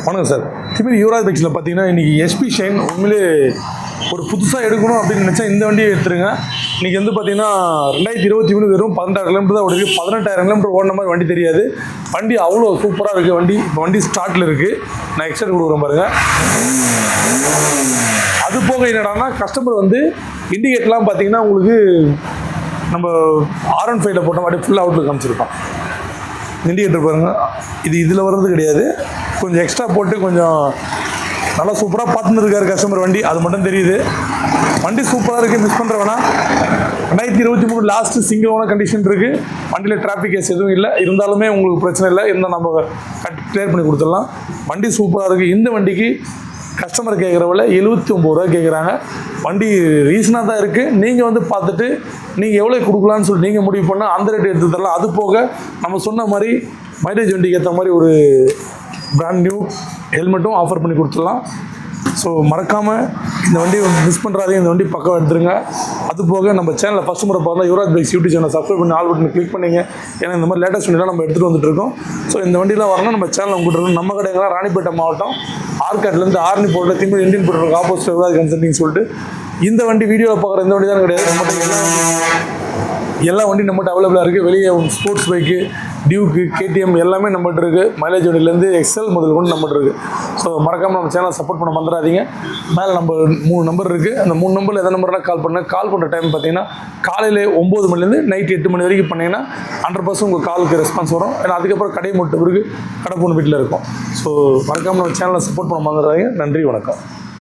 வணக்கம் சார். இதுமாரி யுவராஜ் பைக்ஸில் பார்த்தீங்கன்னா இன்றைக்கி எஸ்பி ஷைன் உண்மையிலே ஒரு புதுசாக எடுக்கணும் அப்படின்னு நினச்சா இந்த வண்டியை எடுத்துருங்க. இன்றைக்கி வந்து பார்த்தீங்கன்னா 2023 வெறும் 16,000 கிலோமீட்டர் தான் ஓடிருக்கு. 18,000 கிலோமீட்டர் ஓடின மாதிரி வண்டி தெரியாது. வண்டி அவ்வளோ சூப்பராக இருக்குது. வண்டி இப்போ வண்டி ஸ்டார்ட்டில் இருக்குது. நான் எக்ஸ்ட்ரா கொடுக்குறேன் பாருங்கள். அது போக என்னடான்னா கஸ்டமர் வந்து இண்டிகேட்லாம் பார்த்தீங்கன்னா உங்களுக்கு நம்ம R15 போட்ட மாதிரி ஃபுல் அவுட்லுக் காமிச்சிருப்பான். இண்டிகேட்டர் பாருங்கள், இது இதில் வர்றது கிடையாது. கொஞ்சம் எக்ஸ்ட்ரா போட்டு கொஞ்சம் நல்லா சூப்பராக பார்த்துன்னு இருக்காரு கஸ்டமர். வண்டி அது மட்டும் தெரியுது. வண்டி சூப்பராக இருக்குது, மிஸ் பண்ணுற வேணாம். 2023 லாஸ்ட்டு சிங்கிள் ஓனர் கண்டிஷன் இருக்குது. வண்டியில் டிராஃபிக் கேஸ் எதுவும் இல்லை. இருந்தாலுமே உங்களுக்கு பிரச்சனை இல்லை. இருந்தால் நம்ம கிளியர் பண்ணி கொடுத்துடலாம். வண்டி சூப்பராக இருக்குது. இந்த வண்டிக்கு கஸ்டமர் கேட்குற விலை 79 ரூபா கேட்குறாங்க. வண்டி ரீசனாக தான் இருக்குது. நீங்கள் வந்து பார்த்துட்டு நீங்கள் எவ்வளோ கொடுக்கலான்னு சொல்லி நீங்கள் முடிவு பண்ணால் அந்த ரேட் எடுத்து தரலாம். அது போக நம்ம சொன்ன மாதிரி மைலேஜ் வண்டிக்கு ஏற்ற மாதிரி ஒரு பிராண்ட் நியூ ஹெல்மெட்டும் ஆஃபர் பண்ணி கொடுத்துடலாம். ஸோ மறக்காமல் இந்த வண்டி மிஸ் பண்ணுறாதீங்க. இந்த வண்டி பக்கம் எடுத்துருங்க. அது போக நம்ம சேனலில் ஃபஸ்ட் முறை பார்த்தா Yuvraj bikes YouTube channel subscribe பண்ணி ஆல் பட்டன் கிளிக் பண்ணிங்க. ஏன்னா இந்த மாதிரி லேட்டஸ்ட் வண்டிலாம் நம்ம எடுத்துகிட்டு வந்துட்டு இருக்கோம். ஸோ இந்த வண்டியெலாம் வரணும் நம்ம சேனலில் உங்கள்கிட்ட இருக்கணும். நம்ம கடைங்களாம் ராணிப்பேட்டை மாவட்டம் ஆர்காட்லேருந்து ஆர்னி போர்ட்டில் திமிழ் இந்தியன் போர்ட்டுக்கு ஆப்போசிட் யுவராஜ் கன்சல்டிங் சொல்லிட்டு இந்த வண்டி வீடியோவில் பார்க்குற இந்த வண்டி தான் கிடையாது. நம்மகிட்ட எல்லா வண்டியும் நம்மகிட்ட அவைலபிளாக இருக்குது. வெளியே ஸ்போர்ட்ஸ் பைக்கு, டியூக்கு, KTM எல்லாமே நம்மகிட்ட இருக்குது. மைலேஜ் வண்டியிலேருந்து எக்ஸல் முதல் கொண்டு நம்மகிட்ட இருக்குது. ஸோ மறக்காமல் நம்ம சேனலை சப்போர்ட் பண்ண மறந்துடாதீங்க. மேலே நம்ம 3 நம்பர் இருக்குது. அந்த 3 நம்பரில் எந்த நம்பர்னா கால் பண்ணுங்கள். கால் பண்ணுற டைம் பார்த்தீங்கன்னா காலையில் 9 மணிலேருந்து நைட் 8 மணி வரைக்கும் பண்ணிங்கன்னா 100% உங்கள் காலுக்கு ரெஸ்பான்ஸ் வரும். ஏன்னா அதுக்கப்புறம் கடை மட்டும் பிறகு கடை பொண்ணு வீட்டில் இருக்கும். ஸோ மறக்காமல் நம்ம சேனலை சப்போர்ட் பண்ண மறந்துடாதீங்க. நன்றி, வணக்கம்.